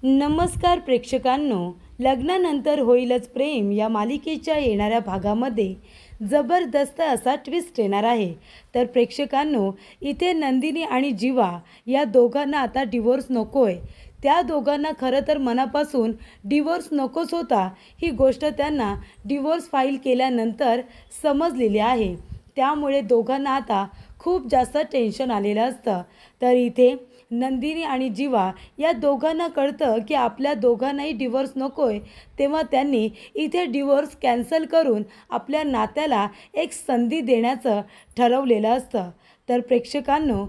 नमस्कार प्रेक्षकांनो, लग्नानंतर होईलच प्रेम या मालिकेच्या येणाऱ्या भागामध्ये जबरदस्त असा ट्विस्ट येणार आहे। तर प्रेक्षकांनो, इथे नंदिनी आणि जीवा या दोघांना आता डिवोर्स नकोय। त्या दोघांना खरं तर मनापासून डिवोर्स नकोच होता। ही गोष्ट त्यांना डिवोर्स फाईल केल्यानंतर समजलेली आहे। त्यामुळे दोघांना आता खूप जास्त टेन्शन आलेलं असतं। तर इथे नंदिनी आणि जीवा या दोघांना कळतं की आपल्या दोघांनाही डिवोर्स नकोय। तेव्हा त्यांनी इथे डिवोर्स कॅन्सल करून आपल्या नात्याला एक संधी देण्याचं ठरवलेलं असतं। तर प्रेक्षकांनो,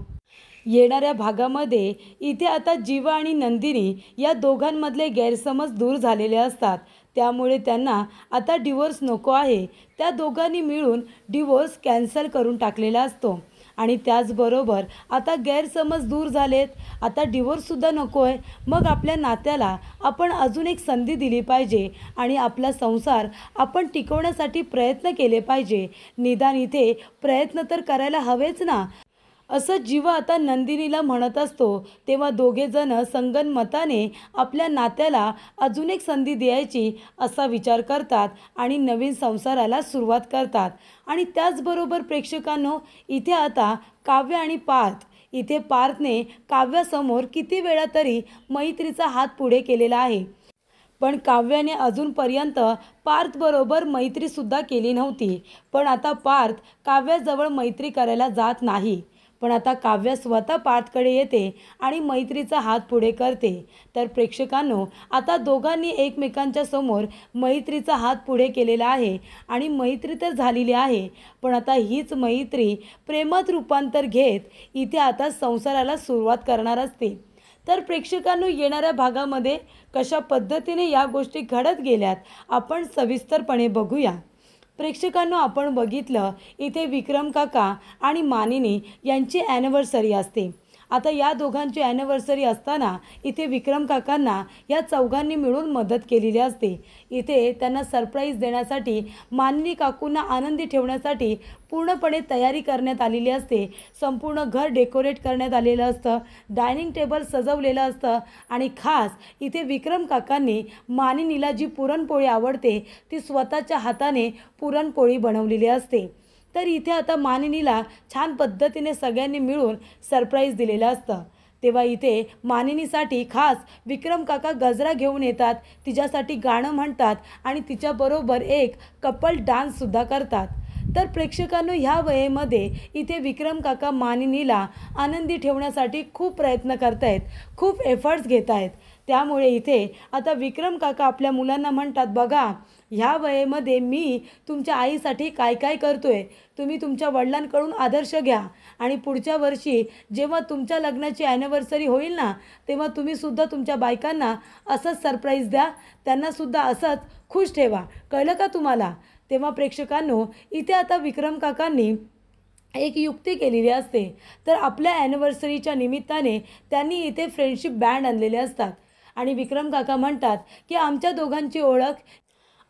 येणाऱ्या भागामध्ये इथे आता जीवा आणि नंदिनी या दोघांमधले गैरसमज दूर झालेले असतात। त्यामुळे त्यांना आता डिवोर्स नको आहे। त्या दोघांनी मिळून डिवोर्स कॅन्सल करून टाकलेला असतो आणि त्याचबरोबर आता गैरसमज दूर झालेत। आता डिवोर्ससुद्धा नको आहे। मग आपल्या नात्याला आपण अजून एक संधी दिली पाहिजे आणि आपला संसार आपण टिकवण्यासाठी प्रयत्न केले पाहिजे। निदान इथे प्रयत्न तर करायला हवेच ना, असं जीवा आता नंदिनीला म्हणत असतो। तेव्हा दोघेजण संगनमताने आपल्या नात्याला अजून एक संधी द्यायची असा विचार करतात आणि नवीन संसाराला सुरुवात करतात। आणि त्याचबरोबर प्रेक्षकांनो, इथे आता काव्य आणि पार्थ, इथे पार्थने काव्यासमोर किती वेळा तरी मैत्रीचा हात पुढे केलेला आहे, पण काव्याने अजूनपर्यंत पार्थबरोबर मैत्रीसुद्धा केली नव्हती। पण आता पार्थ काव्याजवळ मैत्री करायला जात नाही, पण आता काव्य स्वतः पार्थकडे येते आणि मैत्रीचा हात पुढे करते। तर प्रेक्षकांनो, आता दोघांनी एकमेकांच्या समोर मैत्रीचा हात पुढे केलेला आहे आणि मैत्री तर झालेली आहे, पण आता हीच मैत्री प्रेमात रूपांतर घेत इथे आता संसाराला सुरुवात करणार असते। तर प्रेक्षकांनो, येणाऱ्या भागामध्ये कशा पद्धतीने या गोष्टी घडत गेल्यात आपण सविस्तरपणे बघूया। प्रेक्षकांनो, आपण बघितलं इथे विक्रम काका आणि मानिनी यांची ॲनिव्हर्सरी असते। आता या दोघांची ॲनिव्हर्सरी असताना इथे विक्रम काकांना या चौघांनी मिळून मदत केलेली असते। इथे त्यांना सरप्राईज देण्यासाठी, मानिनी काकूंना आनंदी ठेवण्यासाठी पूर्णपणे तयारी करण्यात आलेली असते। संपूर्ण घर डेकोरेट करण्यात आलेलं असतं, डायनिंग टेबल सजवलेलं असतं आणि खास इथे विक्रम काकांनी मानिनीला जी पुरणपोळी आवडते ती स्वतःच्या हाताने पुरणपोळी बनवलेली असते। तर इथे आता मानिनीला छान पद्धतीने सगळ्यांनी मिळून सरप्राईज दिलेलं असतं। तेव्हा इथे मानिनीसाठी खास विक्रम काका गजरा घेऊन येतात, तिच्यासाठी गाणं म्हणतात आणि तिच्याबरोबर एक कपल डान्ससुद्धा करतात। तर प्रेक्षकांनो, ह्या वेळेमध्ये इथे विक्रम काका मानिनीला आनंदी ठेवण्यासाठी खूप प्रयत्न करत आहेत, खूप एफर्ट्स घेत आहेत। त्यामुळे इथे आता विक्रम काका आपल्या मुलांना म्हणतात, बघा ह्या वेळेमध्ये मी तुमच्या आईसाठी काय काय करतोय, तुम्ही तुमच्या वडिलांकडून आदर्श घ्या आणि पुढच्या वर्षी जेव्हा तुमच्या लग्नाची ॲनिव्हर्सरी होईल ना, तेव्हा तुम्हीसुद्धा तुमच्या बायकांना असंच सरप्राईज द्या, त्यांनासुद्धा असंच खुश ठेवा, कळलं का तुम्हाला? तेव्हा प्रेक्षकांनो, इथे आता विक्रम काकांनी एक युक्ती केलेली असते। तर आपल्या ॲनिव्हर्सरीच्या निमित्ताने त्यांनी इथे फ्रेंडशिप बँड आणलेले असतात आणि विक्रम काका म्हणतात की आमच्या दोघांची ओळख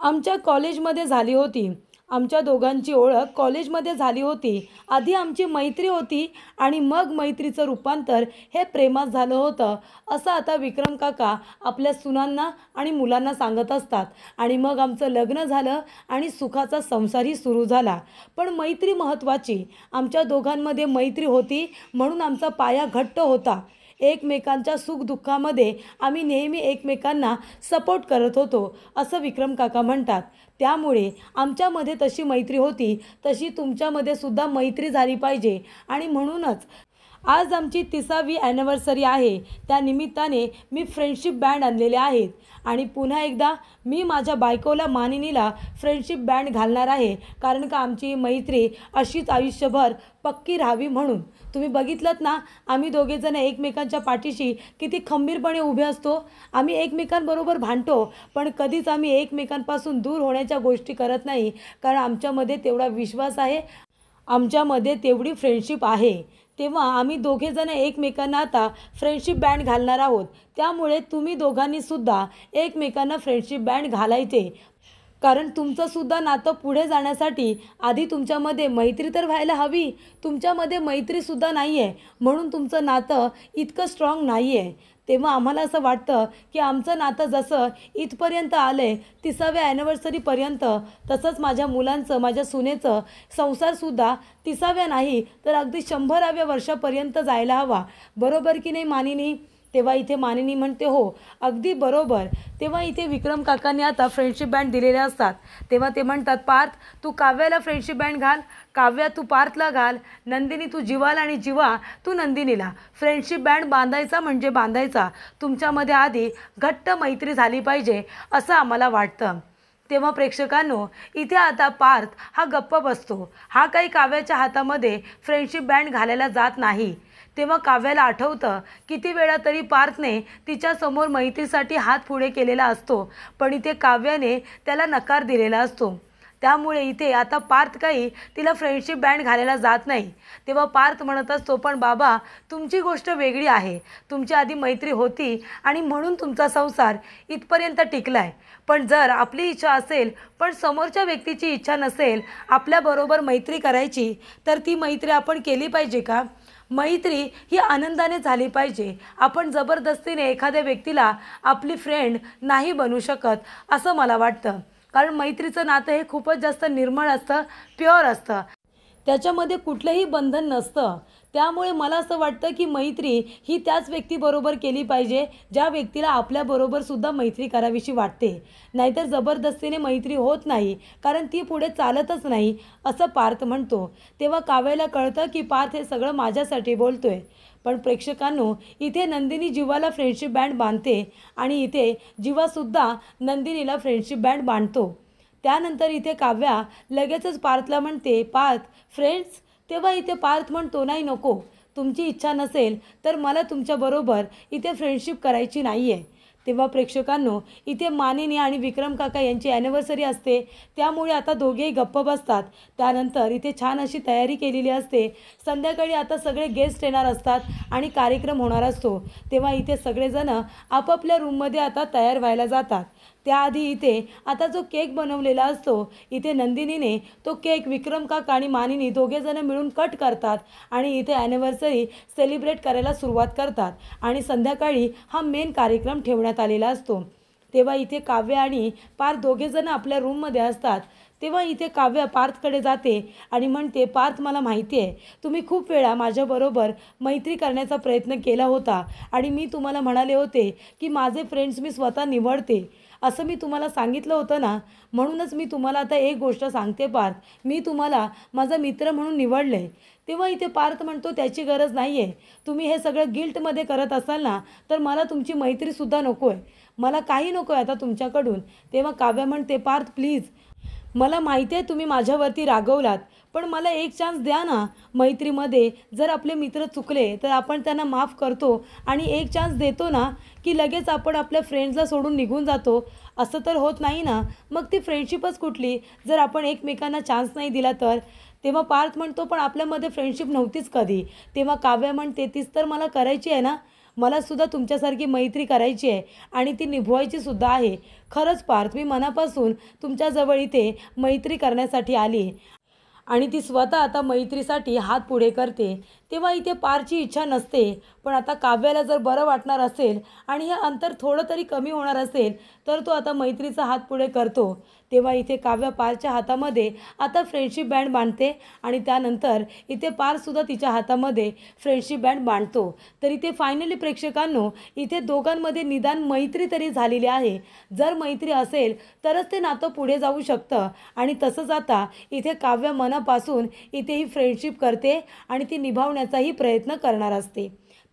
आमच्या कॉलेजमध्ये झाली होती, आमच्या दोघांची ओळख कॉलेजमध्ये झाली होती। आधी आमची मैत्री होती आणि मग मैत्रीचं रूपांतर हे प्रेमात झालं होतं, असं आता विक्रम काका आपल्या सुनांना आणि मुलांना सांगत असतात। आणि मग आमचं लग्न झालं आणि सुखाचा संसारही सुरू झाला, पण मैत्री महत्त्वाची, आमच्या दोघांमध्ये मैत्री होती म्हणून आमचा पाया घट्ट होता। एकमेकांच्या सुखदुःखामध्ये आम्ही नेहमी एकमेकांना सपोर्ट करत होतो, असं विक्रम काका म्हणतात। त्यामुळे आमच्यामध्ये तशी मैत्री होती तशी तुमच्यामध्ये सुद्धा मैत्री झाली पाहिजे आणि म्हणूनच आज आमची 30वी ॲनिव्हर्सरी आहे, त्या निमित्ताने मी फ्रेंडशिप बँड आणलेले आहेत आणि पुन्हा एकदा मी माझ्या बायकोला मानिनीला फ्रेंडशिप बँड घालणार आहे, कारण का आमची मैत्री अशीच आयुष्यभर पक्की राहावी म्हणून। तुम्ही बघितलंत ना, आम्ही दोघेजण एकमेकांच्या पाठीशी किती खंबीरपणे उभे असतो। आम्ही एकमेकांबरोबर भांडतो, पण कधीच आम्ही एकमेकांपासून दूर होण्याच्या गोष्टी करत नाही, कारण आमच्यामध्ये तेवढा विश्वास आहे, आमच्यामध्ये तेवढी फ्रेंडशिप आहे। तेव्हा आम्ही दोघेजण एकमेकांना आता फ्रेंडशिप बँड घालणार आहोत। त्यामुळे तुम्ही दोघांनीसुद्धा एकमेकांना फ्रेंडशिप बँड घालायचे, कारण तुमचंसुद्धा नातं पुढे जाण्यासाठी आधी तुमच्यामध्ये मैत्री तर व्हायला हवी। तुमच्यामध्ये मैत्रीसुद्धा नाही आहे, म्हणून तुमचं नातं इतकं स्ट्रॉंग नाही आहे। तेव्हा आम्हाला असं वाटतं की आमचं नातं जसं इथपर्यंत आलं आहे 30व्या ॲनिव्हर्सरीपर्यंत, तसंच माझ्या मुलांचं, माझ्या सुनेचं संसारसुद्धा 30व्या नाही तर अगदी 100व्या वर्षापर्यंत जायला हवा. बरोबर की नाही मानिनी? तेव्हा इथे मानिनी म्हणते हो, अगदी बरोबर. तेव्हा इथे विक्रम काकांनी आता फ्रेंडशिप बँड दिलेले असतात. तेव्हा ते म्हणतात, पार्थ तू काव्याला फ्रेंडशिप बँड घाल, काव्या तू पार्थला घाल, नंदिनी तू जीवाला आणि जीवा तू नंदिनीला. फ्रेंडशिप बँड बांधायचा म्हणजे बांधायचा. तुमच्यामध्ये आधी घट्ट मैत्री झाली पाहिजे असं आम्हाला वाटतं. तेव्हा प्रेक्षकांनो, इथे आता पार्थ हा गप्प बसतो. हा काही काव्याच्या हातामध्ये फ्रेंडशिप बँड घालायला जात नाही. तेव्हा काव्याला आठवतं किती वेळा तरी पार्थने तिच्यासमोर मैत्रीसाठी हात पुढे केलेला असतो, पण इथे काव्याने त्याला नकार दिलेला असतो. त्यामुळे इथे आता पार्थ काही तिला फ्रेंडशिप बँड घालायला जात नाही. तेव्हा पार्थ म्हणत असतो, पण बाबा तुमची गोष्ट वेगळी आहे. तुमची आधी मैत्री होती आणि म्हणून तुमचा संसार इथपर्यंत टिकला आहे. पण जर आपली इच्छा असेल पण समोरच्या व्यक्तीची इच्छा नसेल आपल्याबरोबर मैत्री करायची, तर ती मैत्री आपण केली पाहिजे का? मैत्री ही आनंदाने झाली पाहिजे. आपण जबरदस्तीने एखाद्या व्यक्तीला आपली फ्रेंड नाही बनवू शकत असं मला वाटतं. कारण मैत्रीचं नातं हे खूपच जास्त निर्मळ असतं, प्युअर असतं. त्याच्यामध्ये कुठलंही बंधन नसतं. त्यामुळे मला असं वाटतं की मैत्री ही त्याच व्यक्तीबरोबर केली पाहिजे ज्या व्यक्तीला आपल्याबरोबरसुद्धा मैत्री करावीशी वाटते. नाहीतर जबरदस्तीने मैत्री होत नाही, कारण ती पुढे चालतच नाही असं पार्थ म्हणतो. तेव्हा काव्याला कळतं की पार्थ हे सगळं माझ्यासाठी बोलतोय. पण प्रेक्षकांनो, इथे नंदिनी जीवाला फ्रेंडशिप बँड बांधते आणि इथे जीवासुद्धा नंदिनीला फ्रेंडशिप बँड बांधतो. त्यानंतर इथे काव्या लगेचच पार्थला म्हणते, पार्थ फ्रेंड्स. तेव्हा इथे पार्थ म्हणतो, नाही नको, तुमची इच्छा नसेल तर मला तुमच्याबरोबर इथे फ्रेंडशिप करायची नाही आहे. तेव्हा प्रेक्षकांनो, इथे मानिनी आणि विक्रम काका यांची ॲनिव्हर्सरी असते, त्यामुळे आता दोघेही गप्प बसतात. त्यानंतर इथे छान अशी तयारी केलेली असते. संध्याकाळी आता सगळे गेस्ट येणार असतात आणि कार्यक्रम होणार असतो. तेव्हा इथे सगळेजणं आपापल्या रूममध्ये आता तयार व्हायला जातात. त्याआधी इथे आता जो केक बनवलेला असतो, इथे नंदिनीने तो केक विक्रम काका आणि मानिनी दोघेजणं मिळून कट करतात आणि इथे ॲनिव्हर्सरी सेलिब्रेट करायला सुरुवात करतात आणि संध्याकाळी हा मेन कार्यक्रम ठेवण्यात आलेला असतो. तेव्हा इथे काव्य आणि पार्थ दोघेजणं आपल्या रूममध्ये असतात. तेव्हा इथे काव्य पार्थकडे जाते आणि म्हणते, पार्थ मला माहिती आहे तुम्ही खूप वेळा माझ्याबरोबर मैत्री करण्याचा प्रयत्न केला होता आणि मी तुम्हाला म्हणाले होते की माझे फ्रेंड्स मी स्वतः निवडते, असं मी तुम्हाला सांगितलं होतं ना. म्हणूनच मी तुम्हाला आता एक गोष्ट सांगते पार्थ, मी तुम्हाला माझा मित्र म्हणून निवडलं आहे. तेव्हा इथे पार्थ म्हणतो, त्याची गरज नाही आहे. तुम्ही हे सगळं गिल्टमध्ये करत असाल ना, तर मला तुमची मैत्रीसुद्धा नको आहे. मला काही नको आहे आता तुमच्याकडून. तेव्हा काव्य म्हणते, पार्थ प्लीज, मला माहिती आहे तुम्ही माझ्यावरती रागवलात, पण मला एक चान्स द्या ना. मैत्रीमध्ये जर आपले मित्र चुकले तर आपण त्यांना माफ करतो आणि एक चान्स देतो ना, की लगेच आपण आपल्या फ्रेंड्सला सोडून निघून जातो. असं तर होत नाही ना. मग ती फ्रेंडशिपच कुठली जर आपण एकमेकांना चान्स नाही दिला तर? तेव्हा पार्थ म्हणतो, पण आपल्यामध्ये फ्रेंडशिप नव्हतीच कधी. तेव्हा काव्य म्हणते, तीच तर मला करायची आहे ना. मलासुद्धा तुमच्यासारखी मैत्री करायची आहे आणि ती निभवायचीसुद्धा आहे. खरंच पार्थ, मी मनापासून तुमच्याजवळ इथे मैत्री करण्यासाठी आली आहे. आणि ती स्वतः आता मैत्रीसाठी हात पुढे करते. तेव्हा इथे पारची इच्छा नसते, पण आता काव्याला जर बरं वाटणार असेल आणि हे अंतर थोडं तरी कमी होणार असेल तर तो आता मैत्रीचा हात पुढे करतो. तेव्हा इथे काव्य पारच्या हातामध्ये आता फ्रेंडशिप बँड बांधते आणि त्यानंतर इथे पारसुद्धा तिच्या हातामध्ये फ्रेंडशिप बँड बांधतो. तर इथे फायनली प्रेक्षकांनो, इथे दोघांमध्ये निदान मैत्री तरी झालेली आहे. जर मैत्री असेल तरच ते नातं पुढे जाऊ शकतं आणि तसंच आता इथे काव्य मनापासून इथे ही फ्रेंडशिप करते आणि ती निभावण्याचाही प्रयत्न करणार असते.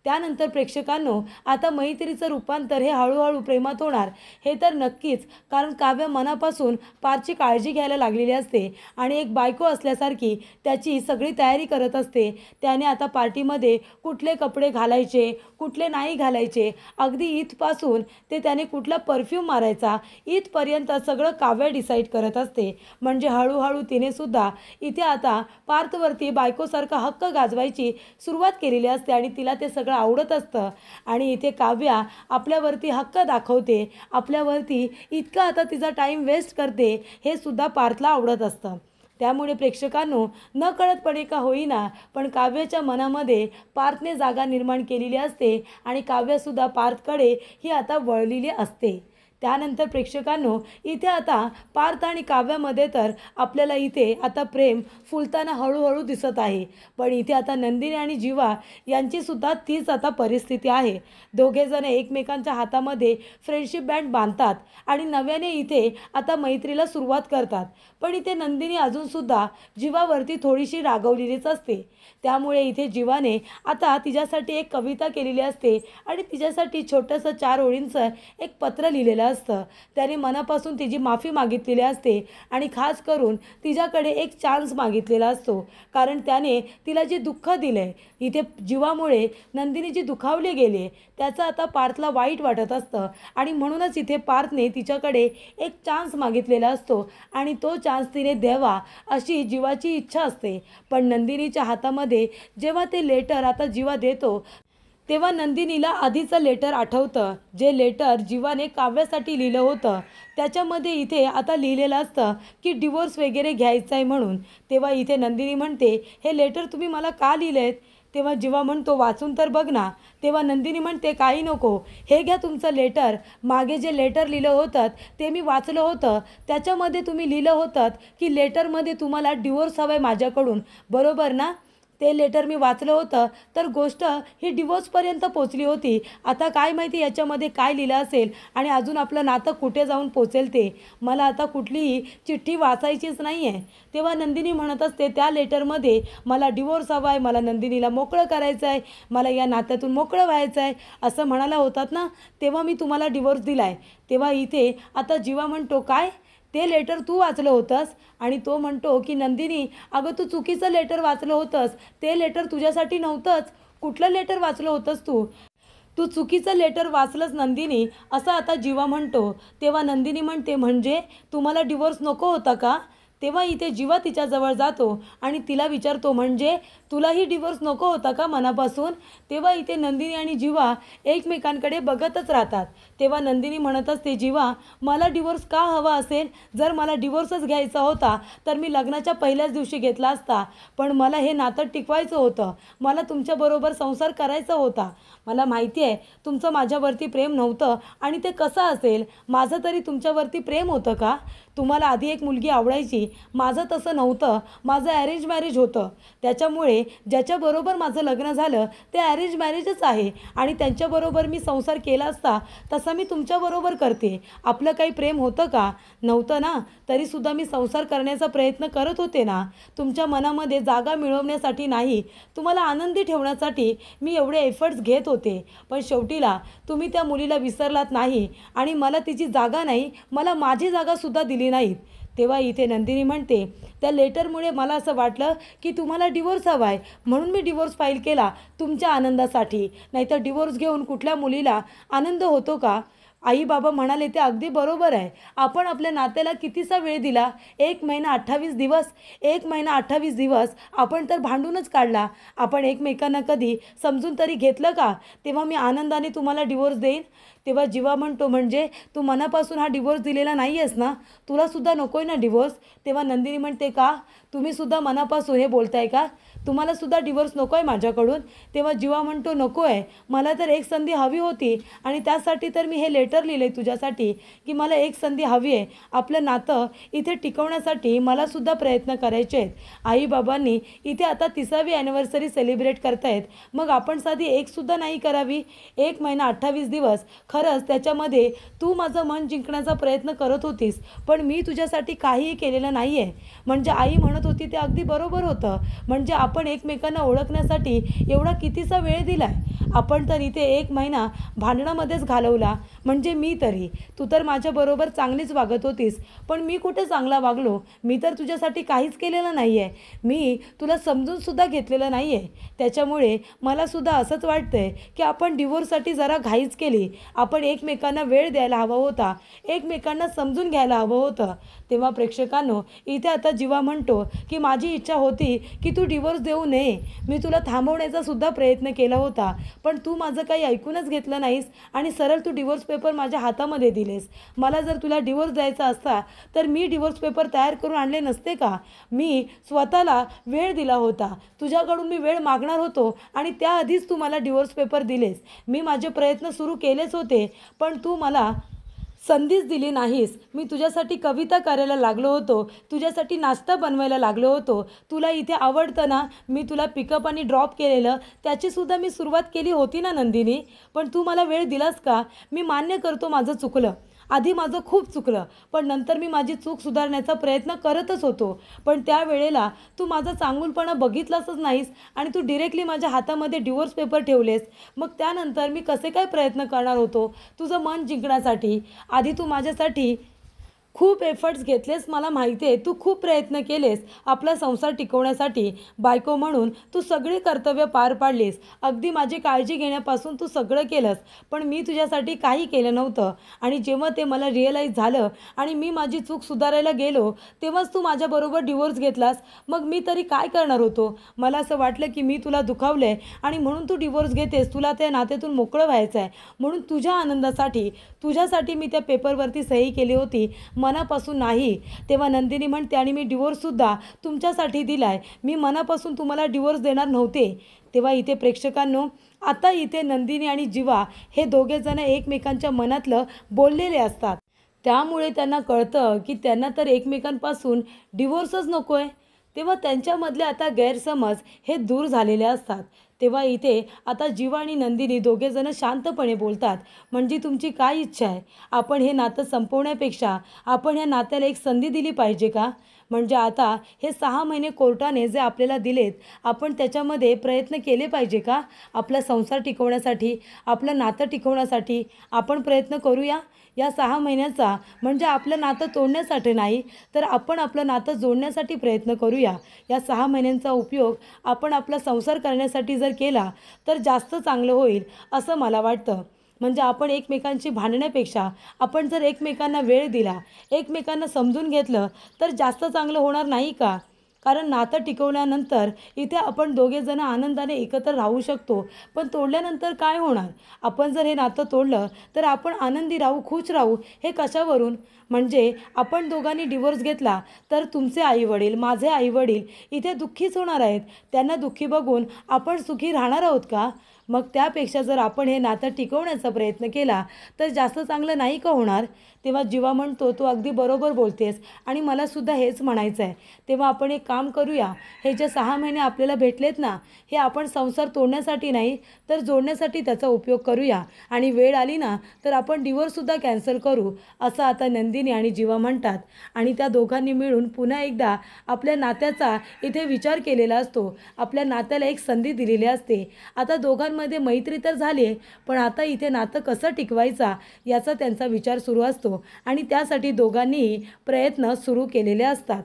त्यानंतर प्रेक्षकांनो, आता मैत्रीचं रूपांतर हे हळूहळू प्रेमात होणार हे तर नक्कीच, कारण काव्य मनापासून पारची काळजी घ्यायला लागलेली असते आणि एक बायको असल्यासारखी त्याची सगळी तयारी करत असते. त्याने आता पार्टीमध्ये कुठले कपडे घालायचे, कुठले नाही घालायचे, अगदी इथपासून ते त्याने कुठला परफ्यूम मारायचा इथपर्यंत सगळं काव्य डिसाईड करत असते. म्हणजे हळूहळू तिनेसुद्धा इथे आता पार्थवरती बायकोसारखा हक्क गाजवायची सुरुवात केलेली असते आणि तिला ते सगळं आवडत असतं. आणि इथे काव्या आपल्यावरती हक्क दाखवते, आपल्यावरती इतका आता तिचा टाईम वेस्ट करते, हे सुद्धा पार्थला आवडत असतं. त्यामुळे प्रेक्षकांनो नकळतपणे का होईना पण काव्याच्या मनामध्ये पार्थने जागा निर्माण केलेली असते आणि काव्यसुद्धा पार्थकडे ही आता वळलेली असते. त्यानंतर प्रेक्षकांनो इथे आता पार्थ आणि काव्यामध्ये तर आपल्याला इथे आता प्रेम फुलताना हळूहळू दिसत आहे. पण इथे आता नंदिनी आणि जीवा यांचीसुद्धा तीच आता परिस्थिती आहे. दोघेजण एकमेकांच्या हातामध्ये फ्रेंडशिप बँड बांधतात आणि नव्याने इथे आता मैत्रीला सुरुवात करतात. पण इथे नंदिनी अजूनसुद्धा जीवावरती थोडीशी रागवलेलीच असते. त्यामुळे इथे जीवाने आता तिच्यासाठी एक कविता केलेली असते आणि तिच्यासाठी छोटंसं 4 ओळींचं एक पत्र लिहिलेलं असतं. त्याने मनापासून तिची माफी मागितलेली असते आणि खास करून तिच्याकडे एक चान्स मागितलेला असतो. कारण त्याने तिला जे दुःख दिले इथे जीवामुळे नंदिनी जी दुखावली गेली त्याचं आता पार्थला वाईट वाटत असतं आणि म्हणूनच इथे पार्थने तिच्याकडे एक चान्स मागितलेला असतो आणि तो चान्स तिने द्यावा अशी जीवाची इच्छा असते. पण नंदिनीच्या हातामध्ये जेव्हा ते लेटर आता जीवा देतो तेव्हा नंदिनीला आधीचं लेटर आठवतं, जे लेटर जीवाने काव्यासाठी लिहिलं होतं. त्याच्यामध्ये इथे आता लिहिलेलं असतं की डिवोर्स वगैरे घ्यायचं आहे म्हणून. तेव्हा इथे नंदिनी म्हणते, हे लेटर तुम्ही मला का लिहिलेत? तेव्हा जीवा म्हणतो, वाचून तर बघ ना. तेव्हा नंदिनी म्हणते, काही नको, हे घ्या तुमचं लेटर. मागे जे लेटर लिहिलं होतं ते मी वाचलं होतं. त्याच्यामध्ये तुम्ही लिहिलं होतं की लेटरमध्ये तुम्हाला डिवोर्स हवा आहे माझ्याकडून, बरोबर ना? ते लेटर मी वाचलं होतं तर गोष्ट ही डिवोर्सपर्यंत पोचली होती. आता काय माहिती याच्यामध्ये काय लिहिलं असेल आणि अजून आपलं नातं कुठे जाऊन पोचेल ते. मला आता कुठलीही चिठ्ठी वाचायचीच नाही आहे. तेव्हा नंदिनी म्हणत असते, त्या लेटरमध्ये मला डिवोर्स हवा आहे, मला नंदिनीला मोकळं करायचं आहे, मला या नात्यातून मोकळं व्हायचं आहे असं म्हणाला होतात ना, तेव्हा मी तुम्हाला डिवोर्स दिला आहे. तेव्हा इथे आता जीवा म्हणतो, काय ते लेटर तू वाचलं होतंस? आणि तो म्हणतो की नंदिनी, अगं तू चुकीचं लेटर वाचलं होतंस, ते लेटर तुझ्यासाठी नव्हतंच. कुठलं लेटर वाचलं होतंस तू? तू चुकीचं लेटर वाचलंस नंदिनी, असं आता जीवा म्हणतो. तेव्हा नंदिनी म्हणते, म्हणजे तुम्हाला डिवोर्स नको होता का? तेव्हा इथे जीवा तिच्याजवळ जातो आणि तिला विचारतो, म्हणजे तुलाही डिवोर्स नको होता का मनापासून? तेव्हा इथे नंदिनी आणि जीवा एकमेकांकडे बघतच राहतात. तेव्हा नंदिनी म्हणत असते, जीवा, मला डिवोर्स का हवा असेल? जर मला डिवोर्सच घ्यायचा होता तर मी लग्नाच्या पहिल्याच दिवशी घेतला असता. पण मला हे नातं टिकवायचं होतं, मला तुमच्याबरोबर संसार करायचा होता. मला माहिती आहे तुमचं माझ्यावरती प्रेम नव्हतं आणि ते कसं असेल? माझं तरी तुमच्यावरती प्रेम होतं का? तुम्हाला आधी एक मुलगी आवडायची, माझं तसं नव्हतं, माझं अरेंज मॅरेज होतं. त्याच्यामुळे ज्याच्याबरोबर माझं लग्न झालं ते अरेंज मॅरेजच आहे आणि त्यांच्याबरोबर मी संसार केला असता तसा मी तुमच्याबरोबर करते. आपलं काही प्रेम होतं का? नव्हतं ना. तरीसुद्धा मी संसार करण्याचा प्रयत्न करत होते ना. तुमच्या मनामध्ये जागा मिळवण्यासाठी नाही, तुम्हाला आनंदी ठेवण्यासाठी मी एवढे एफर्ट्स घेत होते. पण शेवटीला तुम्ही त्या मुलीला विसरलात नाही आणि मला तिची जागा नाही, मला माझी जागासुद्धा दिली नाहीत. तेव्हा इथे नंदिनी म्हणते, त्या लेटरमुळे मला असं वाटलं की तुम्हाला डिवोर्स हवा आहे म्हणून मी डिवोर्स फाईल केला तुमच्या आनंदासाठी. नाहीतर डिवोर्स घेऊन कुठल्या मुलीला आनंद होतो का? आई बाबा म्हणाले ते अगदी बरोबर आहे. आपण आपल्या नात्याला कितीसा वेळ दिला? 1 महिना 28 दिवस. 1 महिना 28 दिवस आपण तर भांडूनच काढला. आपण एकमेकांना कधी समजून तरी घेतलं का? तेव्हा मी आनंदाने तुम्हाला डिवोर्स देईन. तेव्हा जीवा म्हणतो, म्हणजे तू मनापासून हा डिवोर्स दिलेला नाही आहेस ना? तुलासुद्धा नको आहे ना डिवोर्स? तेव्हा नंदिनी म्हणते, का तुम्हीसुद्धा मनापासून हे बोलताय का? तुम्हालासुद्धा डिवोर्स नको आहे माझ्याकडून? तेव्हा जीवा म्हणतो, नको आहे, मला तर एक संधी हवी होती आणि त्यासाठी तर मी हे लेटर लिहिले तुझ्यासाठी की मला एक संधी हवी आहे. आपलं नातं इथे टिकवण्यासाठी मलासुद्धा प्रयत्न करायचे आहेत. आईबाबांनी इथे आता 30वी ॲनिव्हर्सरी सेलिब्रेट करतायत, मग आपण साधी एकसुद्धा नाही करावी? 1 महिना 28 दिवस. खरंच त्याच्यामध्ये तू माझं मन जिंकण्याचा प्रयत्न करत होतीस, पण मी तुझ्यासाठी काहीही केलेलं नाही आहे. म्हणजे आई म्हणत होती ते अगदी बरोबर होतं. म्हणजे आपण एकमेकांना ओळखण्यासाठी एवढा कितीसा वेळ दिला आहे. आपण तर इथे 1 महिना भांडणामध्येच घालवला. म्हणजे मी तरी, तू तर माझ्याबरोबर चांगलीच वागत होतीस, पण मी कुठे चांगला वागलो? मी तर तुझ्यासाठी काहीच केलेलं नाही आहे. मी तुला समजूनसुद्धा घेतलेलं नाही आहे. त्याच्यामुळे मलासुद्धा असंच वाटतं आहे की आपण डिवोर्ससाठी जरा घाईच केली. आपण एकमेकांना वेळ द्यायला हवा होता, एकमेकांना समजून घ्यायला हवं होतं. तेव्हा प्रेक्षकांनो, इथे आता जीवा म्हणतो की माझी इच्छा होती की तू डिवोर्स देऊ नये. मी तुला थांबवण्याचा सुद्धा प्रयत्न केला होता, पण तू माझं काही ऐकूनच घेतलं नाहीस आणि सरळ तू डिवोर्स पेपर माझ्या हातामध्ये दिलेस. मला जर तुला डिवोर्स द्यायचा असता तर मी डिवोर्स पेपर तयार करून आणले नसते का? मी स्वतःला वेळ दिला होता. तुझ्याकडून मी वेळ मागणार होतो आणि त्याआधीच तू मला डिवोर्स पेपर दिलेस. मी माझे प्रयत्न सुरू केलेच होते, पण तू मला संधीच दिली नाहीस. मी तुझ्यासाठी कविता करायला लागलो होतो, तुझ्यासाठी नाश्ता बनवायला लागलो होतो. तुला इथे आवडतं ना, मी तुला पिकअप आणि ड्रॉप केलेलं त्याचीसुद्धा मी सुरुवात केली होती ना नंदिनी. पण तू मला वेळ दिलास का? मी मान्य करतो माझं चुकलं. आधी माझं खूप चुकलं, पण नंतर मी माझी चूक सुधारण्याचा प्रयत्न करतच होतो. पण त्यावेळेला तू माझा चांगुलपणा बघितलासच नाहीस आणि तू डिरेक्टली माझ्या हातामध्ये डिवोर्स पेपर ठेवलेस. मग त्यानंतर मी कसे काय प्रयत्न करणार होतो तुझं मन जिंकण्यासाठी? आधी तू माझ्यासाठी खूप एफर्ट्स घेतलेस, मला माहिती आहे. तू खूप प्रयत्न केलेस आपला संसार टिकवण्यासाठी. बायको म्हणून तू सगळी कर्तव्य पार पाडलीस. अगदी माझी काळजी घेण्यापासून तू सगळं केलंस, पण मी तुझ्यासाठी काही केलं नव्हतं. आणि जेव्हा ते मला रिअलाईज झालं आणि मी माझी चूक सुधारायला गेलो, तेव्हाच तू माझ्याबरोबर डिवोर्स घेतलास. मग मी तरी काय करणार होतो? मला असं वाटलं की मी तुला दुखावलं आहे आणि म्हणून तू डिवोर्स घेतेस. तुला त्या नात्यातून मोकळं व्हायचं आहे, म्हणून तुझ्या आनंदासाठी, तुझ्यासाठी मी त्या पेपरवरती सही केली होती, मनापासून नाही. तेव्हा नंदिनी म्हणते आणि मी डिवोर्ससुद्धा तुमच्यासाठी दिला आहे. मी मनापासून तुम्हाला डिवोर्स देणार नव्हते. तेव्हा इथे प्रेक्षकांनो, आता इथे नंदिनी आणि जीवा हे दोघेजण एकमेकांच्या मनातलं बोललेले असतात. त्यामुळे त्यांना कळतं की त्यांना तर एकमेकांपासून डिवोर्सच नको आहे. तेव्हा त्यांच्यामधले आता गैरसमज हे दूर झालेले असतात. तेव्हा इथे आता जीवा आणि नंदिनी दोघेजण शांतपणे बोलतात. म्हणजे तुमची काय इच्छा आहे? आपण हे नातं संपवण्यापेक्षा आपण ह्या नात्याला एक संधी दिली पाहिजे का? म्हणजे आता हे 6 महिने कोर्टाने जे आपल्याला दिलेत, आपण त्याच्यामध्ये प्रयत्न केले पाहिजे का? आपला संसार टिकवण्यासाठी, आपलं नातं टिकवण्यासाठी आपण प्रयत्न करूया. या 6 महिन्याचा म्हणजे आपलं नातं तोडण्यासाठी नाही, तर आपण आपलं नातं जोडण्यासाठी प्रयत्न करूया. या 6 महिन्यांचा उपयोग आपण आपला संसार करण्यासाठी जर केला तर जास्त चांगलं होईल असं मला वाटतं. म्हणजे आपण एकमेकांशी भांडण्यापेक्षा आपण जर एकमेकांना वेळ दिला, एकमेकांना समजून घेतलं तर जास्त चांगलं होणार नाही का? कारण नातं टिकवल्यानंतर इथे आपण दोघेजण आनंदाने एकत्र राहू शकतो, पण तोडल्यानंतर काय होणार? आपण जर हे नातं तोडलं तर आपण आनंदी राहू, खुश राहू हे कशावरून? म्हणजे आपण दोघांनी डिवोर्स घेतला तर तुमचे आईवडील, माझे आईवडील इथे दुःखीच होणार आहेत. त्यांना दुःखी बघून आपण सुखी राहणार आहोत का? मग त्यापेक्षा जर आपण हे नातं टिकवण्याचा प्रयत्न केला तर जास्त चांगलं नाही का होणार? तेव्हा जीवा म्हणतो, तू अगदी बरोबर बोलतेस आणि मलासुद्धा हेच म्हणायचं आहे. तेव्हा आपण एक काम करूया, हे जे 6 महिने आपल्याला भेटलेत ना, हे आपण संसार तोडण्यासाठी नाही तर जोडण्यासाठी त्याचा उपयोग करूया. आणि वेळ आली ना तर आपण डिवोर्ससुद्धा कॅन्सल करू, असं आता नंदिनी आणि जीवा म्हणतात. आणि त्या दोघांनी मिळून पुन्हा एकदा आपल्या नात्याचा इथे विचार केलेला असतो. आपल्या नात्याला एक संधी दिलेली असते. आता दोघांमध्ये मैत्री तर झाली आहे, पण आता इथे नातं कसं टिकवायचा याचा त्यांचा विचार सुरू असतो आणि त्यासाठी दोघांनीही प्रयत्न सुरू केलेले असतात.